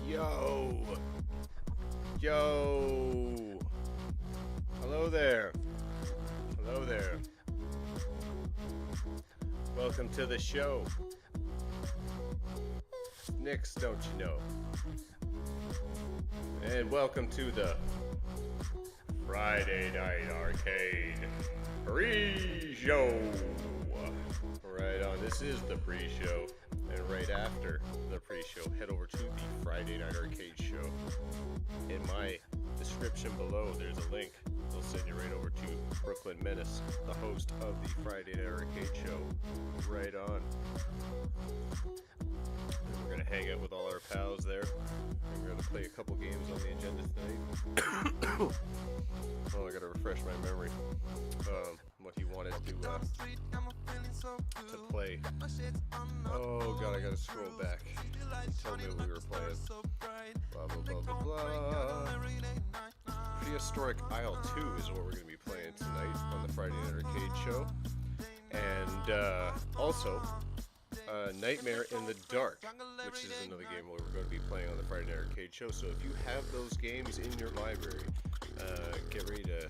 Yo! Yo! Hello there. Hello there. Welcome to the show. Nix, don't you know? And welcome to the Friday Night Arcade pre-show. Right on, this is the pre-show. And right after the pre-show, head over to the Friday Night Arcade show. In my description below, there's a link. It'll send you right over to Brooklyn Menace, the host of the Friday Night Arcade show. Right on. And we're going to hang out with all our pals there. And we're going to play a couple games on the agenda tonight. Oh, I got to refresh my memory. What he wanted to play. Oh god, I gotta scroll back. Tell me what we were playing. Blah blah blah blah blah. Prehistoric Isle 2 is what we're gonna be playing tonight on the Friday Night Arcade show. And also Nightmare in the Dark, which is another game we're going to be playing on the Friday Night Arcade show. So if you have those games in your library, get ready to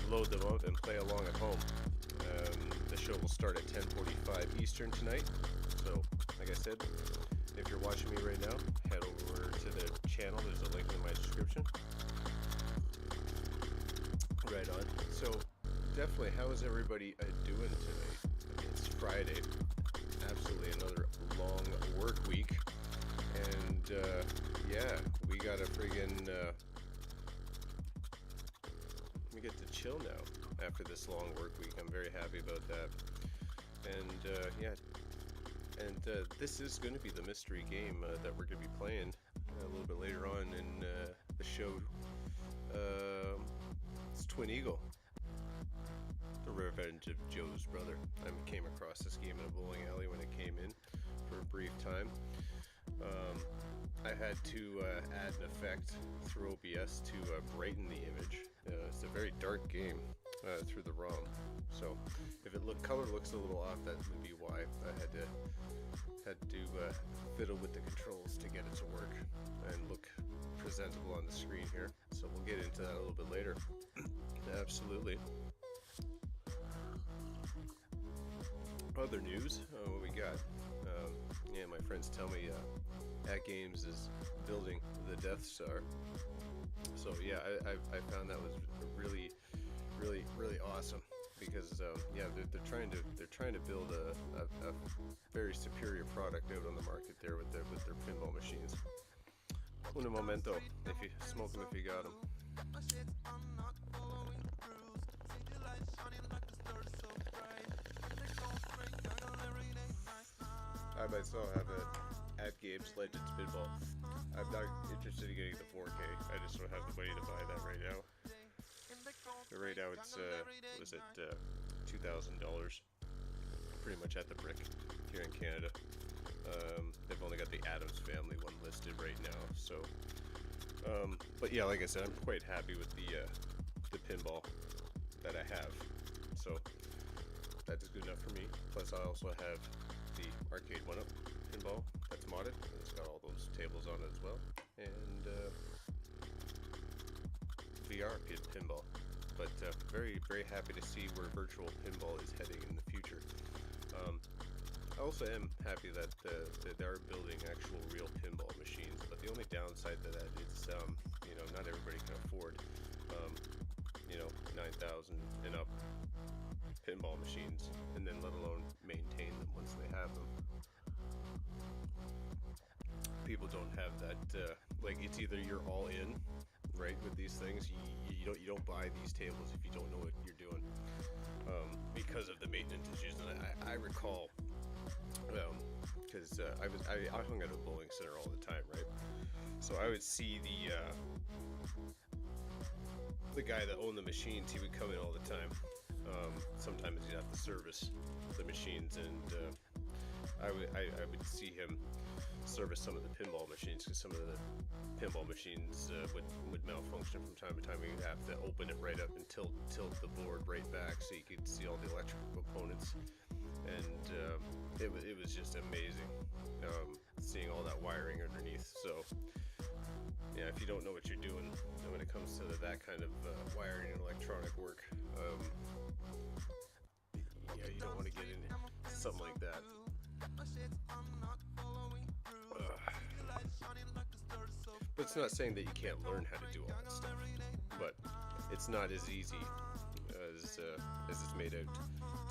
load them up and play along at home. The show will start at 10:45 Eastern tonight. So, like I said, if you're watching me right now, head over to the channel. There's a link in my description. Right on. So, definitely, how is everybody doing tonight? It's Friday. Absolutely another long work week. And, yeah, we got a friggin'... we get to chill now after this long work week. I'm very happy about that. And yeah, and this is going to be the mystery game that we're going to be playing a little bit later on in the show. It's Twin Eagle, the Revenge of Joe's Brother. I came across this game in a bowling alley when it came in for a brief time. I had to add an effect through OBS to brighten the image. It's a very dark game through the ROM, so if color looks a little off, that would be why. I had to fiddle with the controls to get it to work and look presentable on the screen here. So we'll get into that a little bit later. Absolutely. Other news, what we got? Yeah, my friends tell me At Games is building the Death Star. So yeah, I found that was really awesome because yeah, they're trying to build a very superior product out on the market there with their pinball machines. Un momento, if you smoke them, if you got them. I myself have a At Games Legends Pinball. I'm not interested in getting the 4K. I just don't have the money to buy that right now. But right now it's was it $2,000? Pretty much at the brick here in Canada. They've only got the Addams Family one listed right now. So, but yeah, like I said, I'm quite happy with the pinball that I have. So that is good enough for me. Plus, I also have the Arcade 1-Up pinball that's modded. It's got all those tables on it as well, and VR pinball. But very happy to see where virtual pinball is heading in the future. I also am happy that they are building actual real pinball machines. But the only downside to that is, you know, not everybody can afford, you know, 9,000 and up pinball machines, and then let alone maintain them once they have them. People don't have that. Like, it's either you're all in, right, with these things. You don't buy these tables if you don't know what you're doing, because of the maintenance issues. And I recall, because I hung at a bowling center all the time, right? So I would see the guy that owned the machines. He would come in all the time. Sometimes you'd have to service the machines, and I would see him service some of the pinball machines, because some of the pinball machines would malfunction from time to time. You'd have to open it right up and tilt the board right back so you could see all the electrical components. And it was just amazing seeing all that wiring underneath. So yeah, if you don't know what you're doing when it comes to that kind of wiring and electronic work, yeah, you don't want to get into something like that. But it's not saying that you can't learn how to do all that stuff. But it's not as easy as it's made out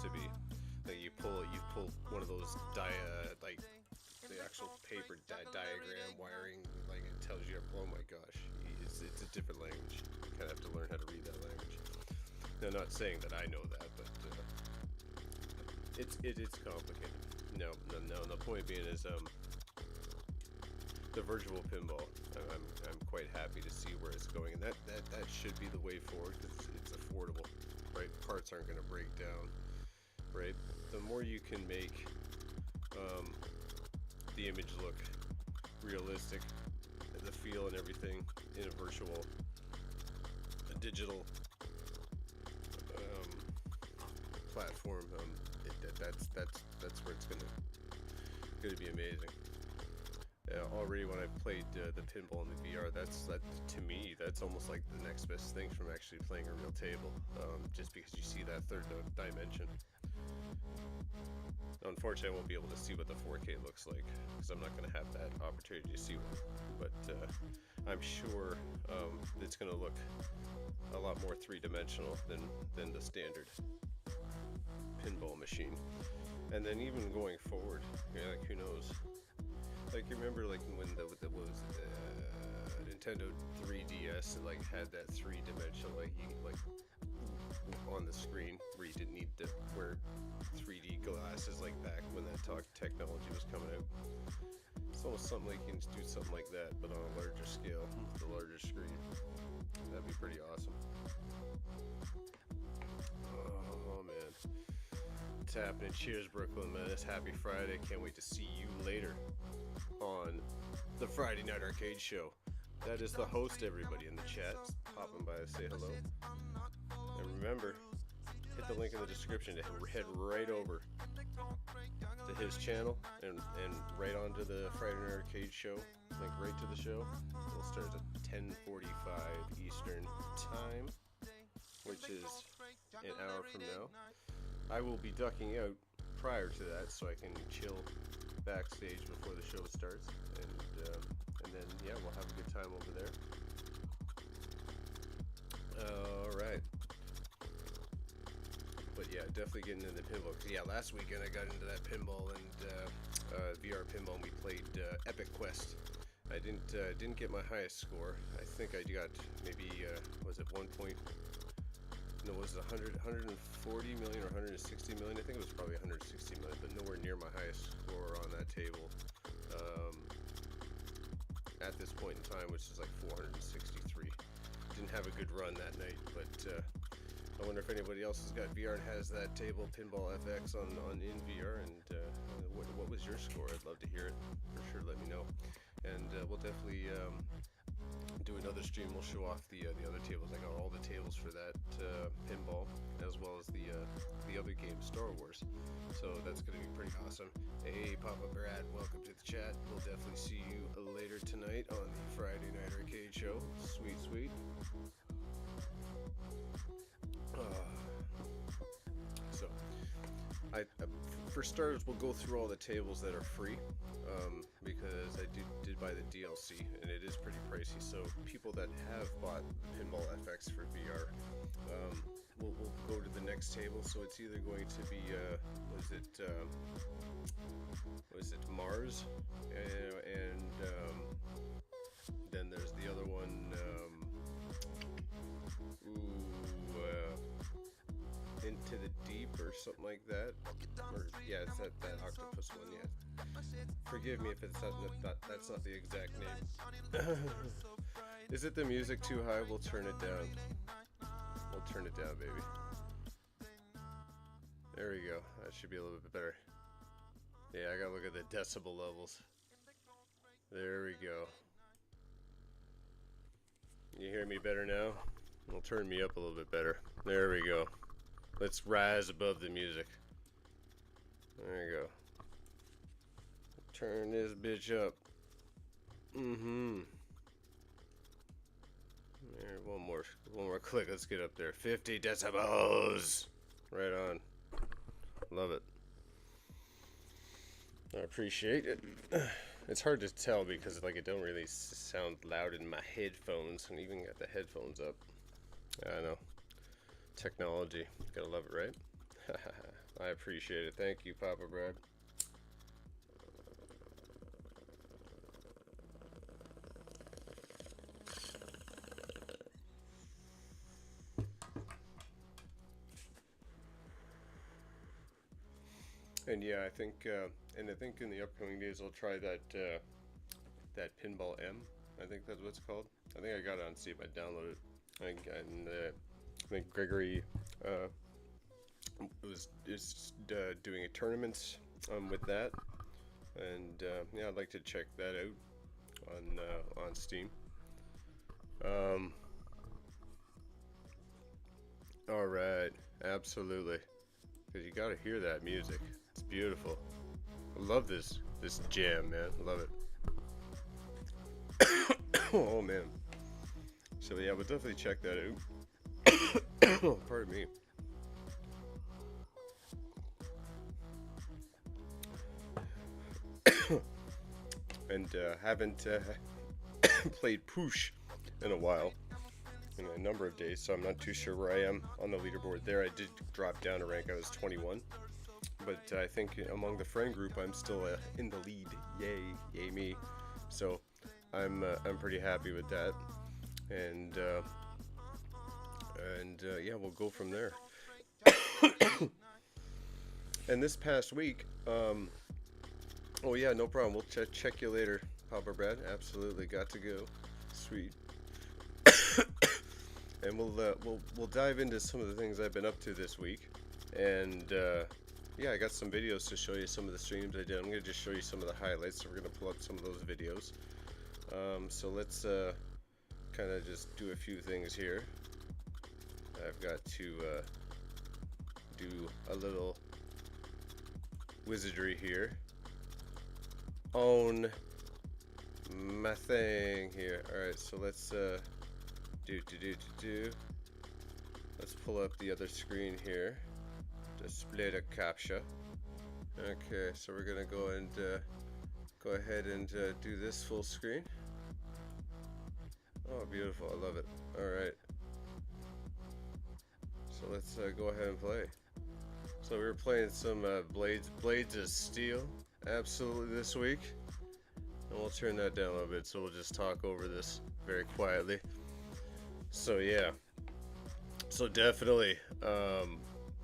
to be. Like you pull one of those like the actual paper diagram wiring, like it tells you, oh my gosh, it's a different language. You kind of have to learn how to read that language. Now, not saying that I know that, but it's complicated. No. The point being is the virtual pinball. I'm quite happy to see where it's going, and that should be the way forward because it's affordable, right? Parts aren't going to break down, right? The more you can make the image look realistic, the feel and everything in a digital platform, that's where it's gonna be amazing. Already when I played the pinball in the VR, that to me that's almost like the next best thing from actually playing a real table, just because you see that third dimension. Unfortunately, I won't be able to see what the 4K looks like because I'm not going to have that opportunity to see one. But I'm sure it's going to look a lot more three-dimensional than the standard pinball machine. And then even going forward, like who knows? Like you remember, like when the Nintendo 3DS like had that three-dimensional, like on the screen where you didn't need to wear 3D glasses like back when that technology was coming out. It's almost something like you can do something like that, but on a larger scale, the larger screen. That'd be pretty awesome. Oh man, what's happening? Cheers, Brooklyn, man. It's Happy Friday. Can't wait to see you later on the Friday Night Arcade Show. That is the host, everybody in the chat. Popping by to say hello. And remember, hit the link in the description to head right over to his channel and right onto the Friday Night Arcade Show. Link right to the show. It'll start at 10:45 Eastern Time, which is an hour from now. I will be ducking out prior to that so I can chill backstage before the show starts, and then yeah, we'll have a good time over there. All right. But yeah, definitely getting into pinball. Yeah, last weekend I got into that pinball and VR pinball, and we played Epic Quest. I didn't get my highest score. I think I got maybe was it 1 point? No, was it 140 million or 160 million? I think it was probably 160 million, but nowhere near my highest score on that table at this point in time, which is like 463. Didn't have a good run that night, but I wonder if anybody else has got VR and has that table Pinball FX on in VR, and what was your score? I'd love to hear it. For sure, let me know. And we'll definitely do another stream. We'll show off the other tables. I got all the tables for that pinball, as well as the other game, Star Wars. So that's going to be pretty awesome. Hey, Papa Brad, welcome to the chat. We'll definitely see you later tonight on the Friday Night Arcade Show. Sweet, sweet. So, for starters, we'll go through all the tables that are free, because I did buy the DLC, and it is pretty pricey. So people that have bought Pinball FX for VR, we'll go to the next table. So it's either going to be was it Mars, and then there's the other one. Into the Deep or something like that, or yeah, it's that octopus one. Yeah, forgive me if it's that's not the exact name. Is it the music too high? We'll turn it down. We'll turn it down, baby. There we go. That should be a little bit better. Yeah, I gotta look at the decibel levels. There we go. You hear me better now? It'll turn me up a little bit better. There we go. Let's rise above the music. There you go. Turn this bitch up. One more click. Let's get up there. 50 decibels. Right on. Love it. I appreciate it. It's hard to tell because like it don't really sound loud in my headphones, and even got the headphones up. I know. Technology. Gotta love it, right? I appreciate it. Thank you, Papa Brad. And yeah, I think in the upcoming days I'll try that Pinball M. I think that's what it's called. I think I got it on Steam. I downloaded it. I think Gregory was doing a tournament with that, and yeah, I'd like to check that out on Steam. All right, absolutely, because you got to hear that music. It's beautiful. I love this jam, man. Love it. Oh man. So yeah, we'll definitely check that out. Pardon me. And haven't played Poosh in a while, in a number of days, so I'm not too sure where I am on the leaderboard there. I did drop down a rank. I was 21. But I think among the friend group, I'm still in the lead. Yay me! So I'm pretty happy with that, and yeah, we'll go from there. And this past week, oh yeah, no problem. We'll check you later, Papa Brad. Absolutely, got to go. Sweet. And we'll dive into some of the things I've been up to this week, and yeah, I got some videos to show you some of the streams I did. I'm going to just show you some of the highlights, so we're going to pull up some of those videos. So let's kind of just do a few things here. I've got to do a little wizardry here. Own my thing here. Alright, so let's let's pull up the other screen here. Display the captcha. Okay, so we're gonna go ahead and do this full screen. Oh, beautiful! I love it. All right. So let's go ahead and play. So we were playing some Blades of Steel, absolutely, this week, and we'll turn that down a little bit. So we'll just talk over this very quietly. So yeah. So definitely.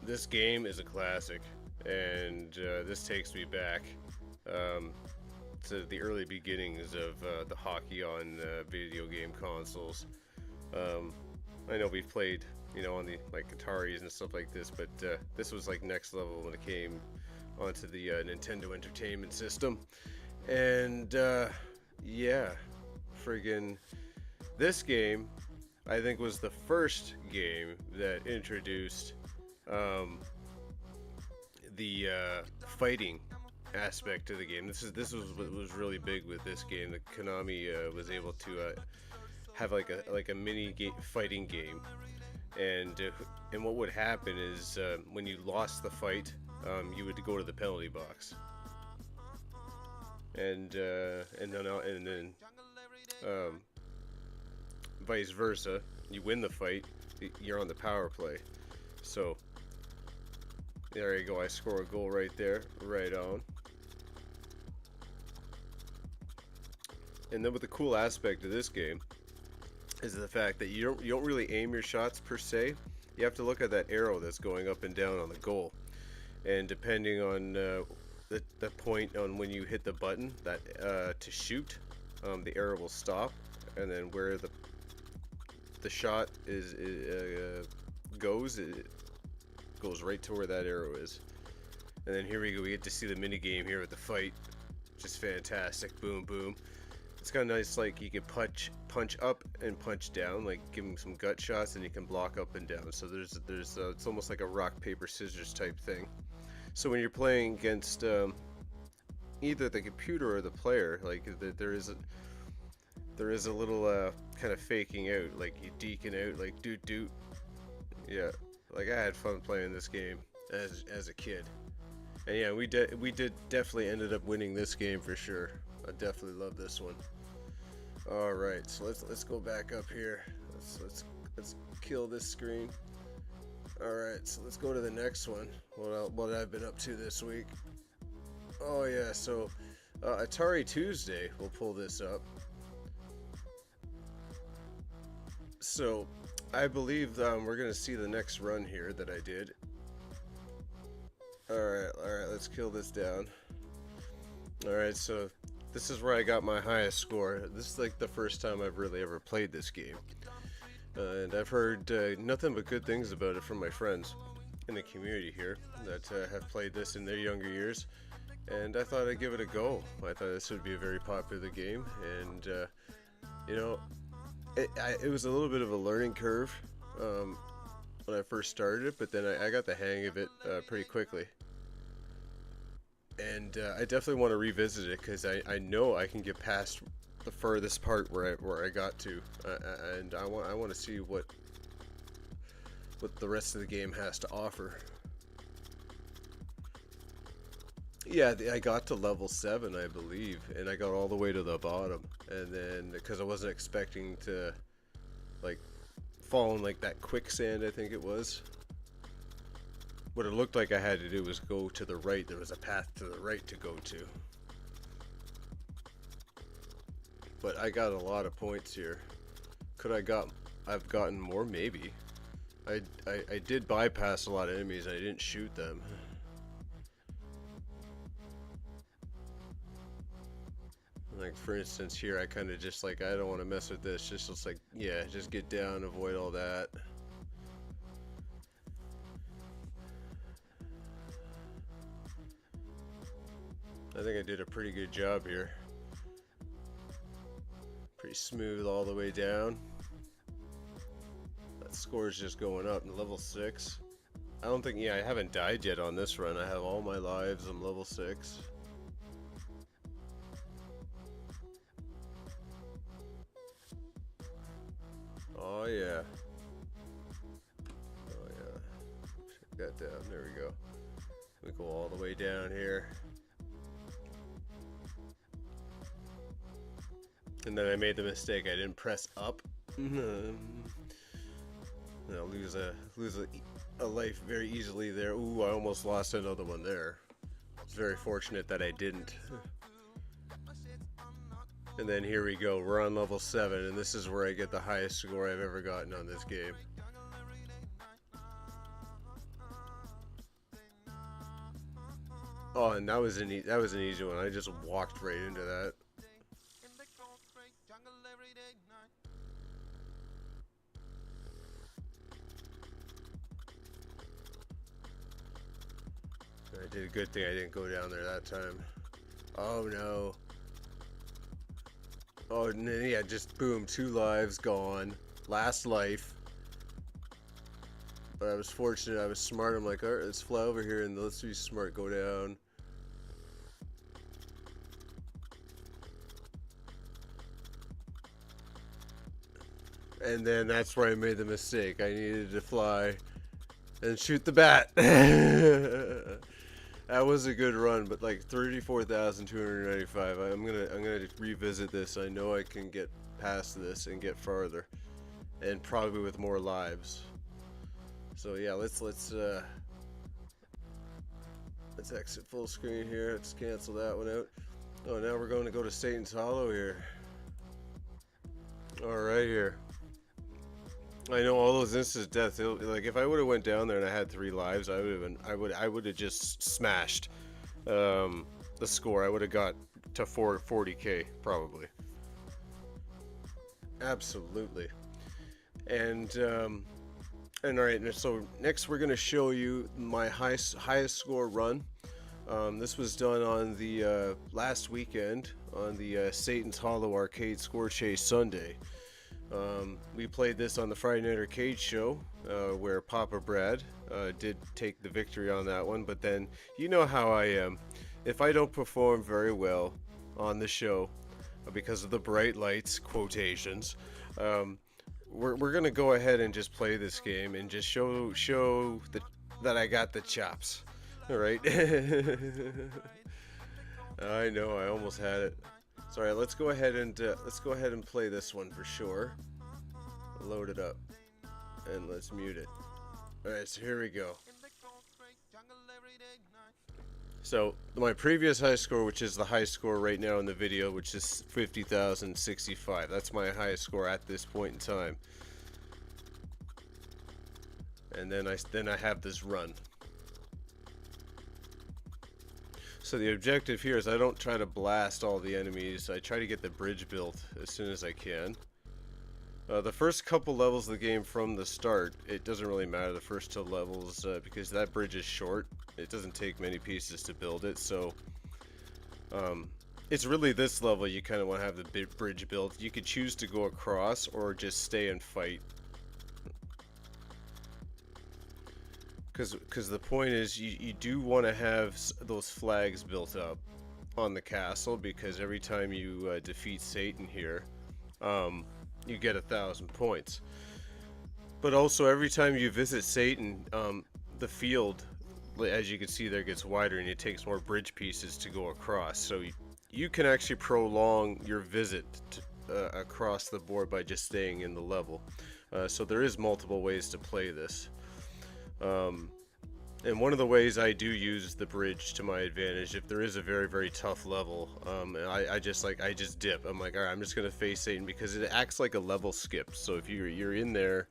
This game is a classic, and this takes me back to the early beginnings of the hockey on video game consoles. I know we've played, you know, on the like Ataris and stuff like this, but this was like next level when it came onto the Nintendo Entertainment System. And yeah, friggin' this game, I think, was the first game that introduced the fighting aspect to the game. This was what was really big with this game. That Konami was able to have like a mini fighting game, and what would happen is when you lost the fight, you would go to the penalty box, and then vice versa. You win the fight, you're on the power play. So there you go. I score a goal right there, right on. And then with the cool aspect of this game is the fact that you don't really aim your shots per se. You have to look at that arrow that's going up and down on the goal, and depending on the point on when you hit the button that to shoot, the arrow will stop, and then where the shot goes, it goes right to where that arrow is. And then here we go. We get to see the mini game here with the fight, just fantastic. Boom, boom. It's kind of nice. Like you can punch up and punch down, like give them some gut shots, and you can block up and down. So there's it's almost like a rock paper scissors type thing. So when you're playing against either the computer or the player, like there is there is a little kind of faking out, like you deking out, like doot doot. Yeah, like I had fun playing this game as a kid, and yeah, we did definitely ended up winning this game for sure. I definitely love this one. All right, so let's go back up here. Let's kill this screen. All right, so let's go to the next one. What I've been up to this week. Oh yeah, so Atari Tuesday. We'll pull this up. So I believe we're gonna see the next run here that I did. All right, let's kill this down. All right, so this is where I got my highest score. This is like the first time I've really ever played this game. And I've heard nothing but good things about it from my friends in the community here that have played this in their younger years. And I thought I'd give it a go. I thought this would be a very popular game. And, you know, it was a little bit of a learning curve when I first started it, but then I got the hang of it pretty quickly. And I definitely want to revisit it because I know I can get past the furthest part where I got to, and I want to see what the rest of the game has to offer. Yeah, I got to level 7, I believe, and I got all the way to the bottom, and then because I wasn't expecting to like fall in like that quicksand, I think it was. What it looked like I had to do was go to the right. There was a path to the right to go to. But I got a lot of points here. I've gotten more? Maybe. I did bypass a lot of enemies and I didn't shoot them. Like for instance here, I kind of just like, I don't want to mess with this. Just like, yeah, just get down, avoid all that. I think I did a pretty good job here. Pretty smooth all the way down. That score is just going up. Level 6. I don't think, yeah, I haven't died yet on this run. I have all my lives. I'm level 6. Oh yeah. Oh yeah. Check that down. There we go. We go all the way down here. And then I made the mistake. I didn't press up. And I'll lose a life very easily there. Ooh, I almost lost another one there. It's very fortunate that I didn't. And then here we go. We're on level 7, and this is where I get the highest score I've ever gotten on this game. Oh, and that was an easy one. I just walked right into that. I did a good thing I didn't go down there that time. Oh no. Oh, and then, yeah, just boom, 2 lives gone. Last life. But I was fortunate, I was smart. I'm like, alright, let's fly over here and let's be smart, go down. And then that's where I made the mistake. I needed to fly and shoot the bat. That was a good run, but like 34,295. I'm gonna revisit this. I know I can get past this and get farther, and probably with more lives. So yeah, let's exit full screen here. Let's cancel that one out. Oh, now we're going to go to Satan's Hollow here. All right here. I know all those instant deaths. Like if I would have went down there and I had 3 lives, I would have just smashed the score. I would have got to 40k probably. Absolutely. And all right. So next we're gonna show you my highest score run. This was done on the last weekend on the Satan's Hollow Arcade Score Chase Sunday. We played this on the Friday Night Arcade show, where Papa Brad did take the victory on that one, but then, you know how I am. If I don't perform very well on the show, because of the bright lights, quotations. We're gonna go ahead and just play this game and just show that I got the chops. All right. I know, I almost had it. Sorry, let's go ahead and play this one for sure. Load it up and let's mute it. All right, so here we go. So my previous high score, which is the high score right now in the video, which is 50,065. That's my highest score at this point in time. And then I have this run. So the objective here is I don't try to blast all the enemies. I try to get the bridge built as soon as I can. The first couple levels of the game from the start, it doesn't really matter the first two levels because that bridge is short. It doesn't take many pieces to build it, so it's really this level you kind of want to have the big bridge built. You could choose to go across or just stay and fight. Because the point is you do want to have those flags built up on the castle, because every time you defeat Satan here, you get 1,000 points. But also every time you visit Satan, the field, as you can see there, gets wider and it takes more bridge pieces to go across. So you can actually prolong your visit across the board by just staying in the level. So there is multiple ways to play this. And one of the ways I do use the bridge to my advantage, if there is a very, very tough level, I just dip. I'm like, all right, I'm just gonna face Satan, because it acts like a level skip. So if you're in there,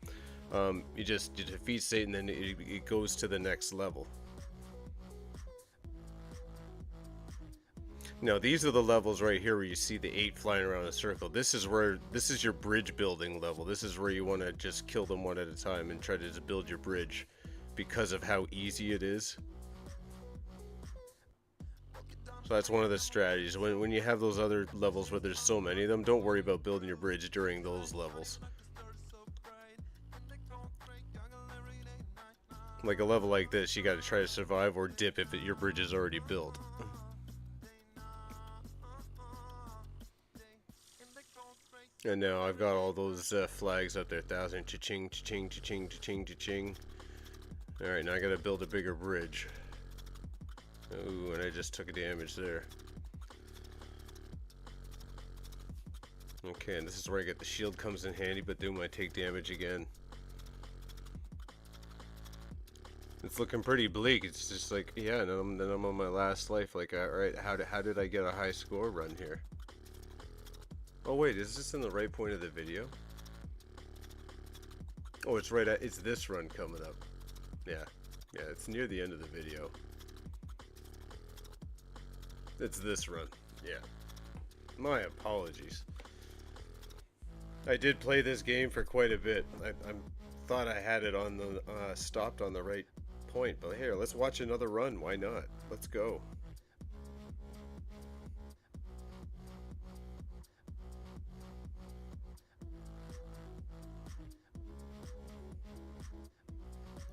you defeat Satan, then it goes to the next level. Now these are the levels right here where you see the 8 flying around in a circle. This is your bridge building level. This is where you want to just kill them one at a time and try to just build your bridge, because of how easy it is. So that's one of the strategies. When you have those other levels where there's so many of them, don't worry about building your bridge during those levels. Like a level like this, you got to try to survive or dip if your bridge is already built. And now I've got all those flags up there. 1,000, cha-ching, cha-ching, cha-ching, cha-ching, cha-ching. Alright, now I gotta build a bigger bridge. Ooh, and I just took a damage there. Okay, and this is where I get the shield comes in handy, but then when I take damage again. It's looking pretty bleak. It's just like, yeah, and then I'm on my last life. Like, alright, how did I get a high score run here? Oh wait, is this in the right point of the video? Oh, it's right at, it's this run coming up. Yeah, it's near the end of the video. It's this run. Yeah. My apologies. I did play this game for quite a bit. I thought I had it on the stopped on the right point, but here, let's watch another run. Why not? Let's go.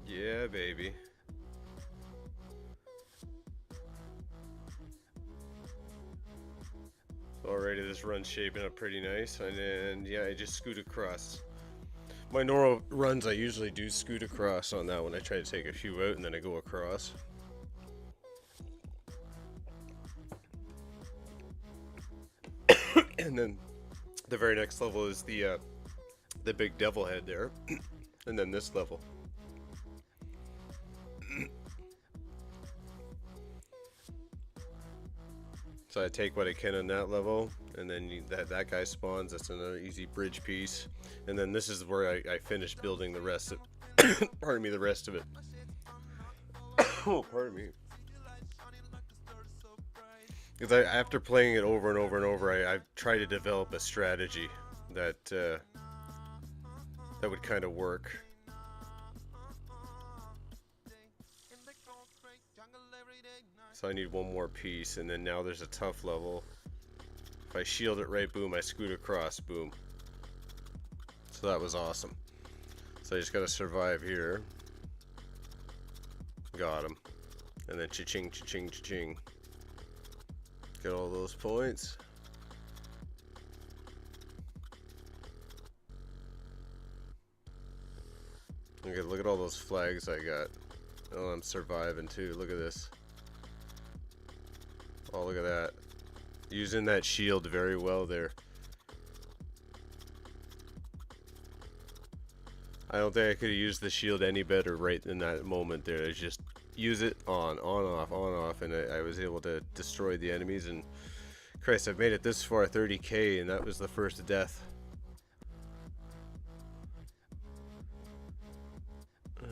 Yeah, baby. Alrighty, this run's shaping up pretty nice, and then yeah, I just scoot across. My normal runs, I usually do scoot across on that one. I try to take a few out and then I go across. And then the very next level is the big devil head there, and then this level. So I take what I can on that level, and then that guy spawns. That's another easy bridge piece, and then this is where I finish building the rest of pardon me, the rest of it. Oh, pardon me. Because after playing it over and over and over, I've tried to develop a strategy that that would kind of work. So I need one more piece, and then now there's a tough level. If I shield it right, boom, I scoot across, boom. So that was awesome. So I just gotta survive here. Got him. And then cha-ching, cha-ching, cha-ching. Get all those points. Okay, look at all those flags I got. Oh, I'm surviving too. Look at this. Oh, look at that. Using that shield very well there. I don't think I could have used the shield any better right in that moment there. It's just use it on, off, and I was able to destroy the enemies. And Christ, I've made it this far, 30k, and that was the first death.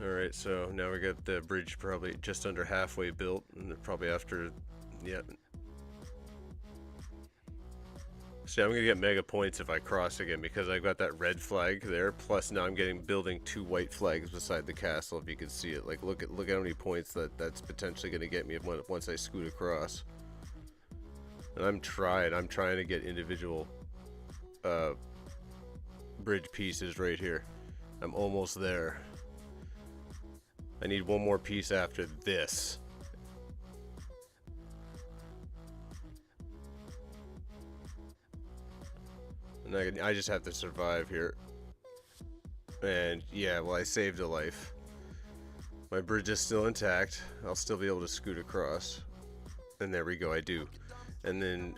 Alright, so now we got the bridge probably just under halfway built, and probably after, yeah. See, I'm gonna get mega points if I cross again because I've got that red flag there. Plus, now I'm building 2 white flags beside the castle. If you can see it, like look at how many points that's potentially gonna get me once I scoot across. And I'm trying to get individual bridge pieces right here. I'm almost there. I need one more piece after this. And I just have to survive here. And yeah, well, I saved a life. My bridge is still intact. I'll still be able to scoot across. And there we go, I do. And then,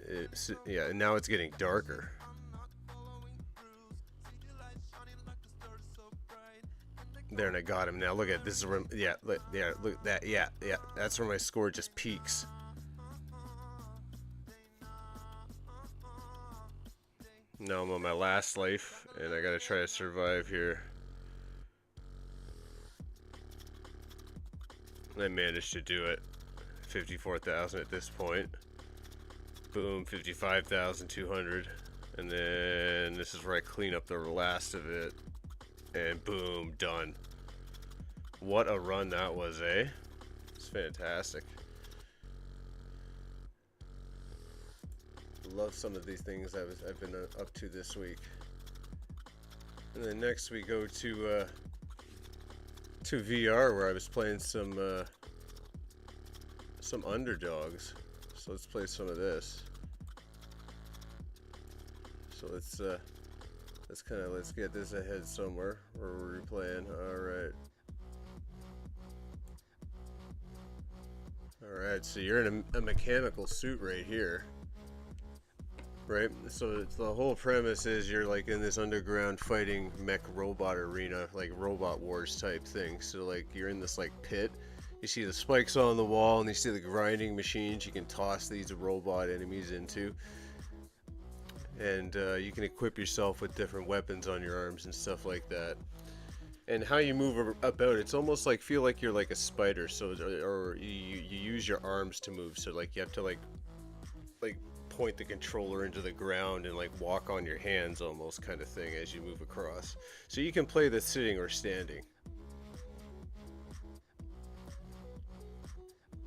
yeah, and now it's getting darker. There, and I got him. Now look at this is where, yeah, look at that, yeah, that's where my score just peaks. Now I'm on my last life, and I gotta try to survive here. I managed to do it. 54,000 at this point. Boom, 55,200. And then this is where I clean up the last of it. And boom, done. What a run that was, eh? It's fantastic. Love some of these things I've been up to this week. And then next we go to VR, where I was playing some underdogs. So let's play some of this. So let's get this ahead somewhere. Where we're playing. All right. So you're in a mechanical suit right here. Right, so the whole premise is you're like in this underground fighting mech robot arena, like Robot Wars type thing. So like you're in this like pit, you see the spikes on the wall, and you see the grinding machines you can toss these robot enemies into. And you can equip yourself with different weapons on your arms and stuff like that. And how you move about, it's almost like, feel like you're like a spider, so or you use your arms to move, so like you have to like point the controller into the ground and like walk on your hands almost kind of thing as you move across. So you can play this sitting or standing.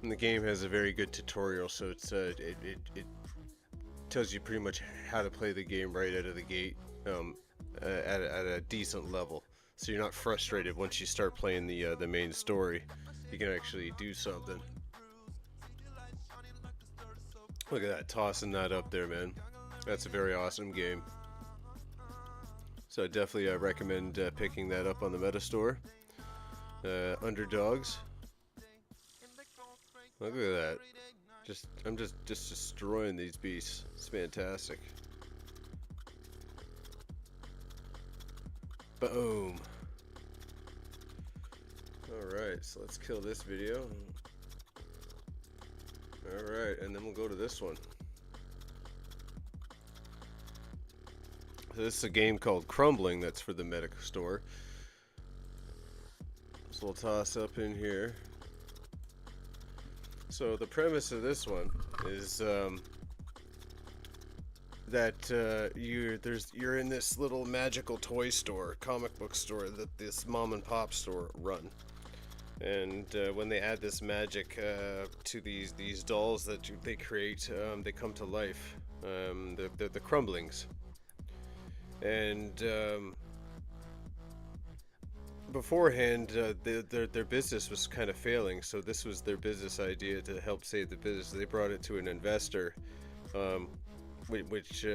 And the game has a very good tutorial, so it's it tells you pretty much how to play the game right out of the gate at a decent level. So you're not frustrated once you start playing the main story. You can actually do something. Look at that, tossing that up there, man. That's a very awesome game. So I definitely recommend picking that up on the Meta Store. Underdogs. Look at that. I'm just destroying these beasts. It's fantastic. Boom. Alright, so let's kill this video. Alright, and then we'll go to this one. So this is a game called Crumbling that's for the Meta Store. So we'll toss up in here. So the premise of this one is that you're in this little magical toy store, comic book store that this mom and pop store run. And when they add this magic to these dolls that they create, they come to life. They're the crumblings. And beforehand, their business was kind of failing, so this was their business idea to help save the business. They brought it to an investor, which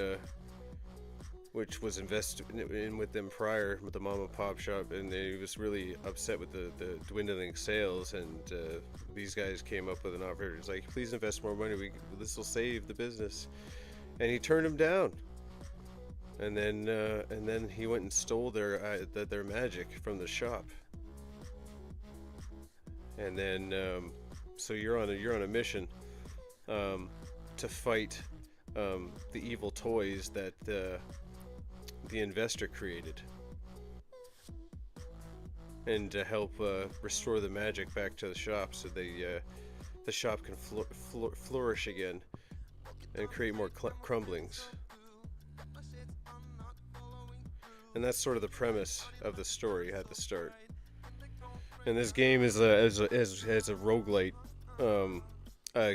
which was invested in with them prior with the mom and pop shop, and they was really upset with the dwindling sales. And these guys came up with an offer. It's like, please invest more money. This will save the business. And he turned them down. And then he went and stole their magic from the shop. And then so you're on a mission to fight the evil toys that the investor created, and to help restore the magic back to the shop, so the shop can flourish again and create more crumblings. And that's sort of the premise of the story at the start. And this game is a roguelite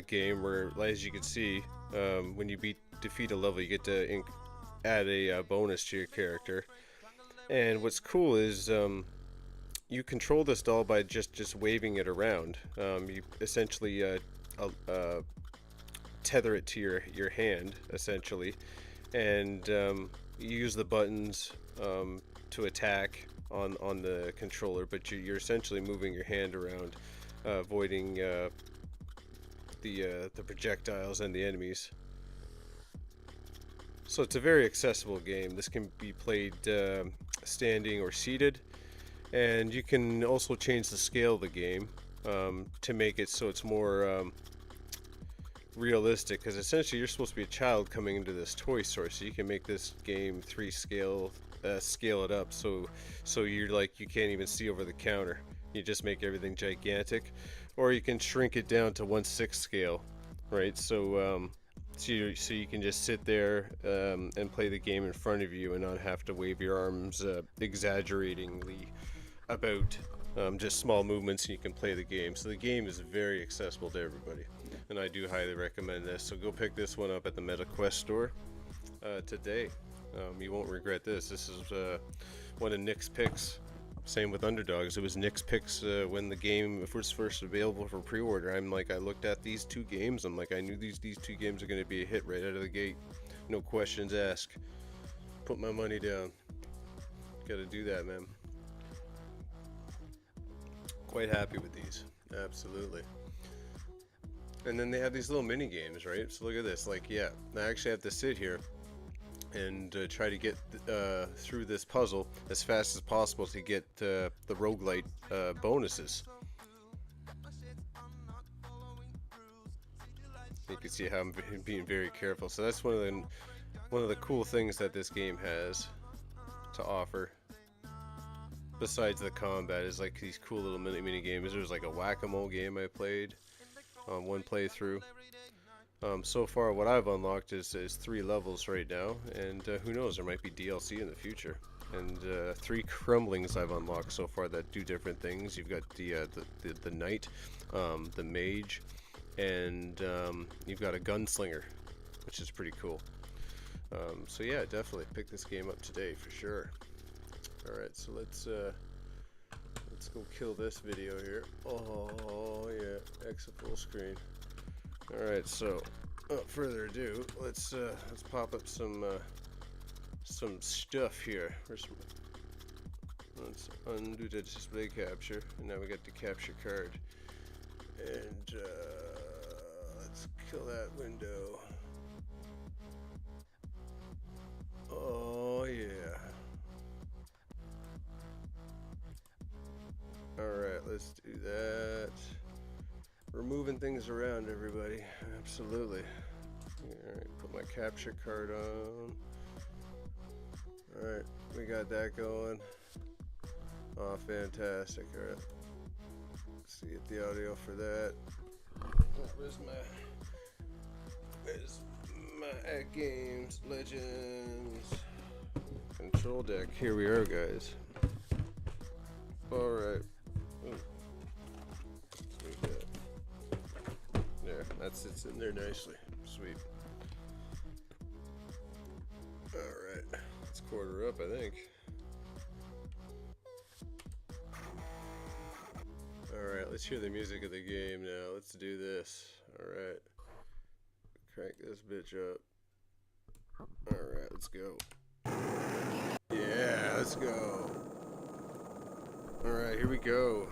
game where, as you can see, when you defeat a level, you get to add a bonus to your character. And what's cool is you control this doll by just waving it around. You essentially tether it to your hand, essentially, and you use the buttons to attack on the controller, but you're essentially moving your hand around, avoiding the projectiles and the enemies. So it's a very accessible game. This can be played standing or seated, and you can also change the scale of the game to make it so it's more realistic, because essentially you're supposed to be a child coming into this toy store, so you can make this game 3 scale it up, so you're like, you can't even see over the counter. You just make everything gigantic, or you can shrink it down to 1/6 scale, right? So so you can just sit there and play the game in front of you and not have to wave your arms exaggeratingly about just small movements, and you can play the game. So the game is very accessible to everybody, and I do highly recommend this. So go pick this one up at the MetaQuest store today. You won't regret this. This is one of Nick's picks. Same with Underdogs. It was Nick's picks when the game was first available for pre-order. I looked at these 2 games. I'm like, I knew these 2 games are going to be a hit right out of the gate. No questions asked. Put my money down. Gotta do that, man. Quite happy with these. Absolutely. And then they have these little mini games, right? So look at this. Like, yeah, I actually have to sit here and try to get through this puzzle as fast as possible to get the roguelite bonuses. You can see how I'm being very careful. So that's one of the cool things that this game has to offer. Besides the combat, is like these cool little mini games. There's like a whack-a-mole game I played on one playthrough. So far, what I've unlocked is 3 levels right now, and who knows, there might be DLC in the future. And 3 crumblings I've unlocked so far that do different things. You've got the knight, the mage, and you've got a gunslinger, which is pretty cool. So yeah, definitely pick this game up today for sure. All right, so let's go kill this video here. Oh yeah, exit full screen. Alright, so without further ado, let's pop up some stuff here. Let's undo the display capture, and now we got the capture card. And let's kill that window. Oh yeah. Alright, let's do that. We're moving things around, everybody. Absolutely. Alright, put my capture card on. Alright, we got that going. Oh, fantastic. Alright. Let's see, get the audio for that. Where's my at games legends control deck? Here we are, guys. Alright. There, that sits in there nicely. Sweet. Alright, let's quarter up, I think. Alright, let's hear the music of the game now. Let's do this. Alright. Crank this bitch up. Alright, let's go. Let's go. Alright, here we go.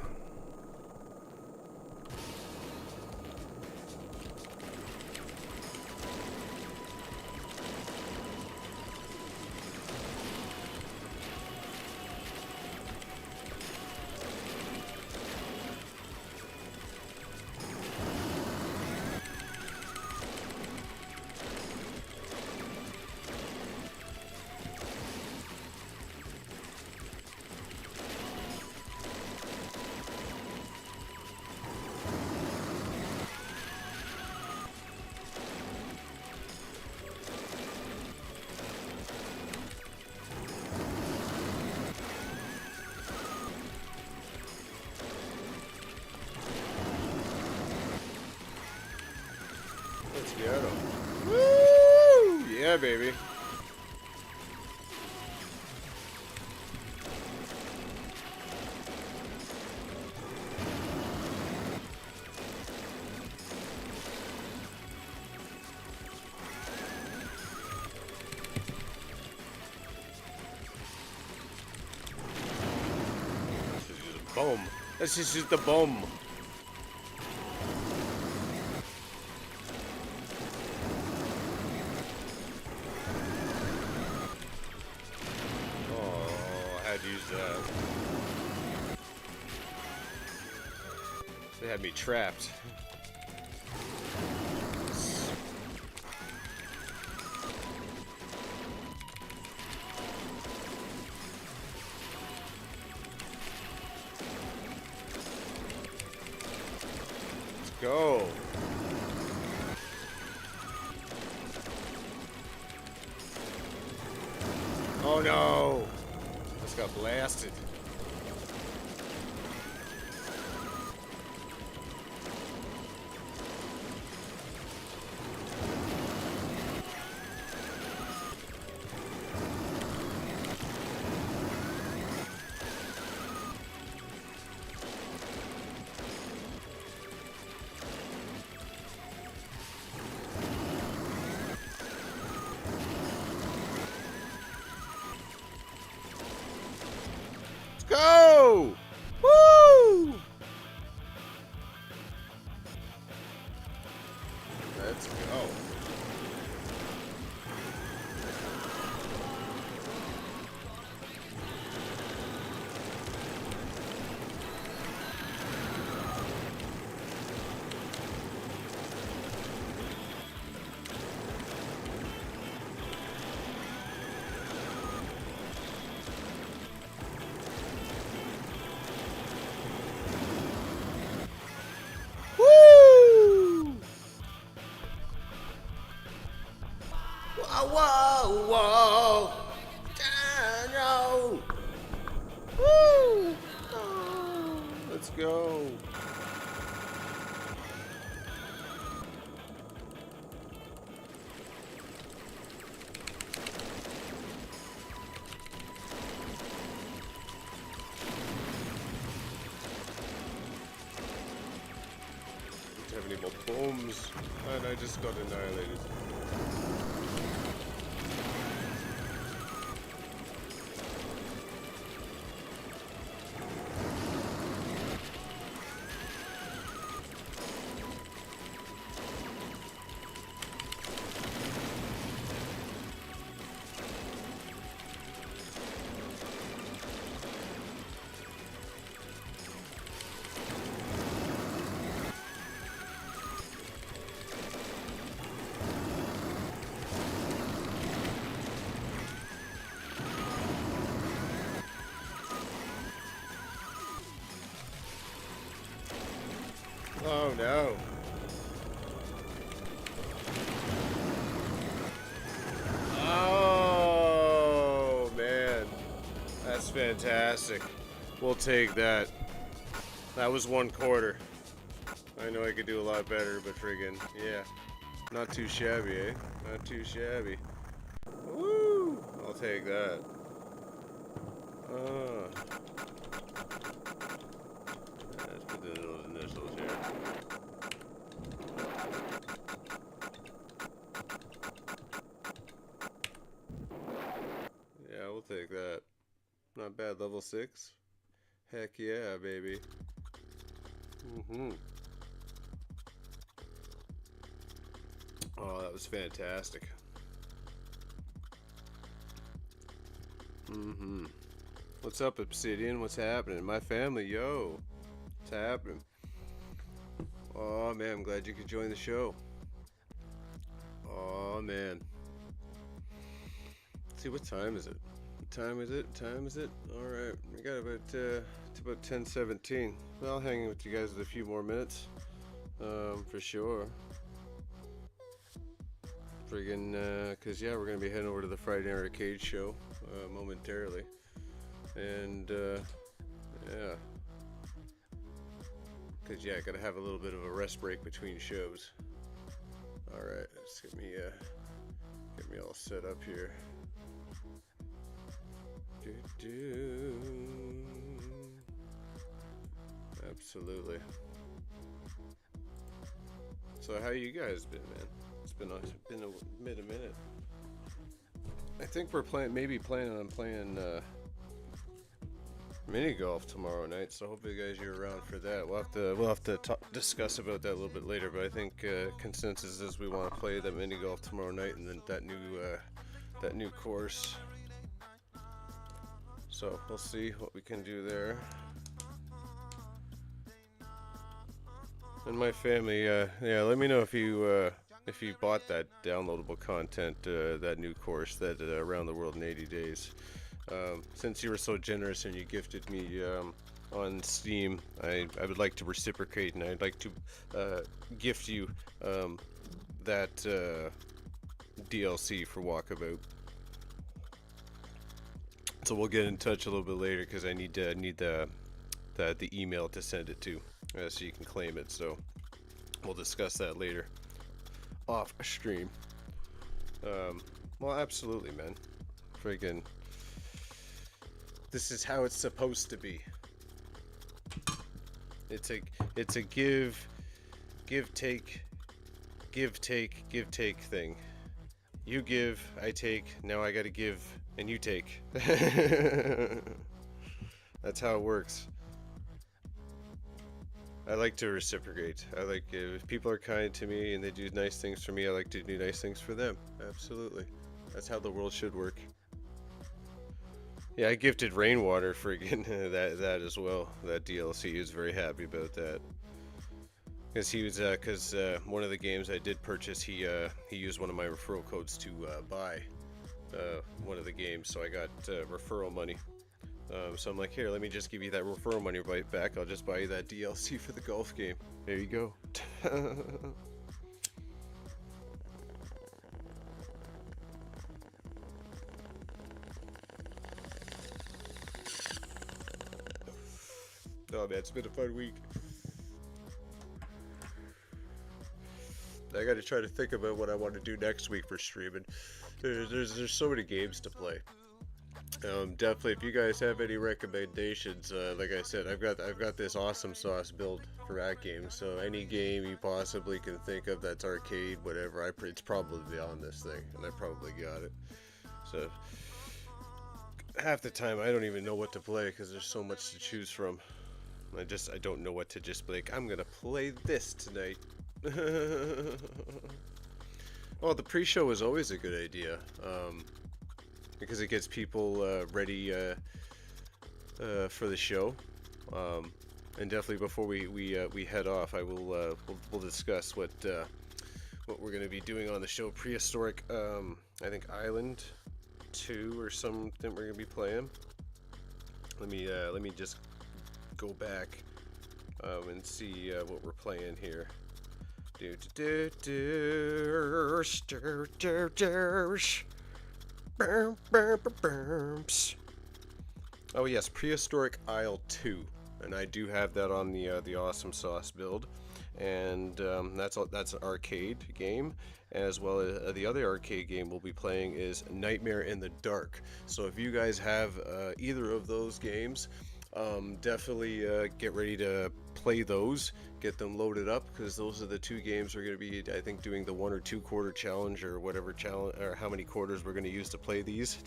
Let's get him. Woo! Yeah, baby. Boom. Let's just use the bomb. Oh, I had to use that. They had me trapped. Go. Oh no! Just got blasted. Go! Woo! Let's go. Whoa, whoa, Daniel! Woo! Oh, let's go. Don't have any more bombs, and I just got annihilated. Oh no. Oh man. That's fantastic. We'll take that. That was 1/4. I know I could do a lot better, but friggin', yeah. Not too shabby, eh? Not too shabby. Woo! I'll take that. Let's put those initials here. Yeah, we'll take that. Not bad, level 6. Heck yeah, baby. Oh, that was fantastic. What's up, Obsidian? What's happening? My family, yo. What's happening? Oh, man, I'm glad you could join the show. Oh, man. Let's see, what time is it? What time is it? Alright, we got about, it's about 10:17. Well, I'll hang with you guys with a few more minutes. For sure. Friggin', cause yeah, we're gonna be heading over to the Friday Rcade show, momentarily. And, yeah. Cause yeah, I gotta have a little bit of a rest break between shows. Alright, let's get me all set up here. Absolutely. So how you guys been, man? It's been a minute. I think we're planning on playing mini golf tomorrow night. So hopefully, you guys, you're around for that. We'll have to discuss about that a little bit later. But I think consensus is we want to play that mini golf tomorrow night, and then that new course. So we'll see what we can do there. And my family, yeah, let me know if you bought that downloadable content, that new course, that Around the World in 80 Days. Since you were so generous and you gifted me on Steam, I would like to reciprocate, and I'd like to gift you that DLC for Walkabout. So we'll get in touch a little bit later because I need the email to send it to, so you can claim it. So we'll discuss that later off stream. Well, absolutely, man. Friggin', this is how it's supposed to be. It's a give take thing. You give, I take, now I gotta give, and you take. That's how it works. I like to reciprocate. I like, if people are kind to me and they do nice things for me, I like to do nice things for them. Absolutely. That's how the world should work. Yeah, I gifted Rainwater friggin' that as well. That DLC. He was very happy about that. Because one of the games I did purchase, he used one of my referral codes to buy one of the games, so I got referral money. So I'm like, here, let me just give you that referral money right back. I'll just buy you that DLC for the golf game. There you go. Oh man, it's been a fun week. I gotta try to think about what I want to do next week for streaming. There's so many games to play. Definitely, if you guys have any recommendations, like I said, I've got this awesome sauce build for that game. So any game you possibly can think of that's arcade, whatever, it's probably on this thing, and I probably got it. So half the time I don't even know what to play because there's so much to choose from. I don't know what to just be like. I'm gonna play this tonight. Well, the pre-show is always a good idea. Because it gets people ready for the show, and definitely before we head off, we'll discuss what we're going to be doing on the show. Prehistoric, I think Island 2 or something we're going to be playing. Let me just go back and see what we're playing here. Oh yes, Prehistoric Isle 2, and I do have that on the Awesome Sauce build, and that's an arcade game, as well as the other arcade game we'll be playing is Nightmare in the Dark. So if you guys have either of those games, definitely get ready to play those, get them loaded up, because those are the two games we're going to be, I think, doing the 1 or 2 quarter challenge, or whatever challenge, or how many quarters we're going to use to play these.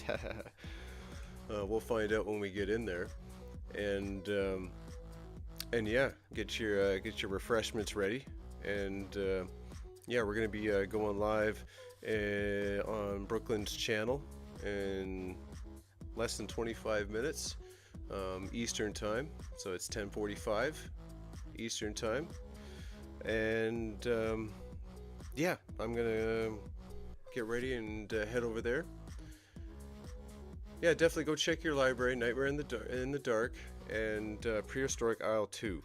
We'll find out when we get in there, and yeah, get your refreshments ready, and yeah, we're gonna be going live on Brooklyn's channel in less than 25 minutes Eastern time, so it's 10:45 Eastern time, and yeah, I'm gonna get ready and head over there. Yeah, definitely go check your library, Nightmare in the Dark, and Prehistoric Isle 2.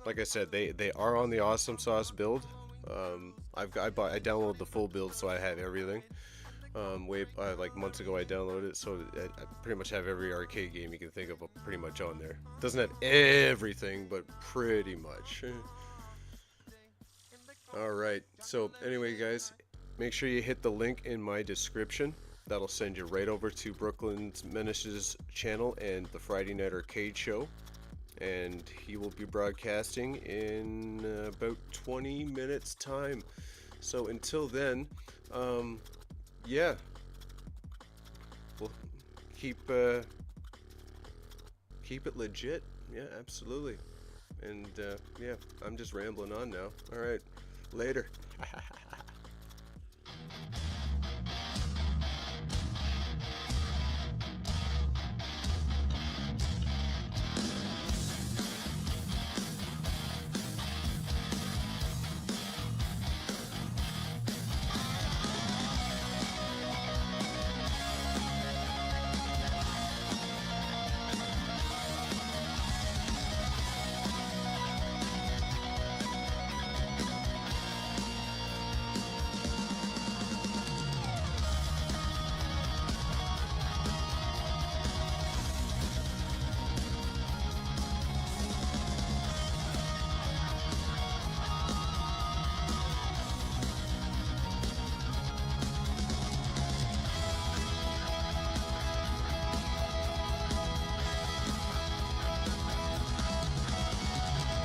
Like I said, they are on the Awesome Sauce build. I downloaded the full build, so I have everything. Way like months ago, I downloaded it, so I pretty much have every arcade game you can think of pretty much on there. Doesn't have everything, but pretty much. All right. So anyway, guys, make sure you hit the link in my description. That'll send you right over to Brooklyn's Menaces channel and the Friday Night Arcade Show. And he will be broadcasting in about 20 minutes time. So until then, yeah, we'll keep it legit. Yeah, absolutely. And yeah, I'm just rambling on now. All right, later.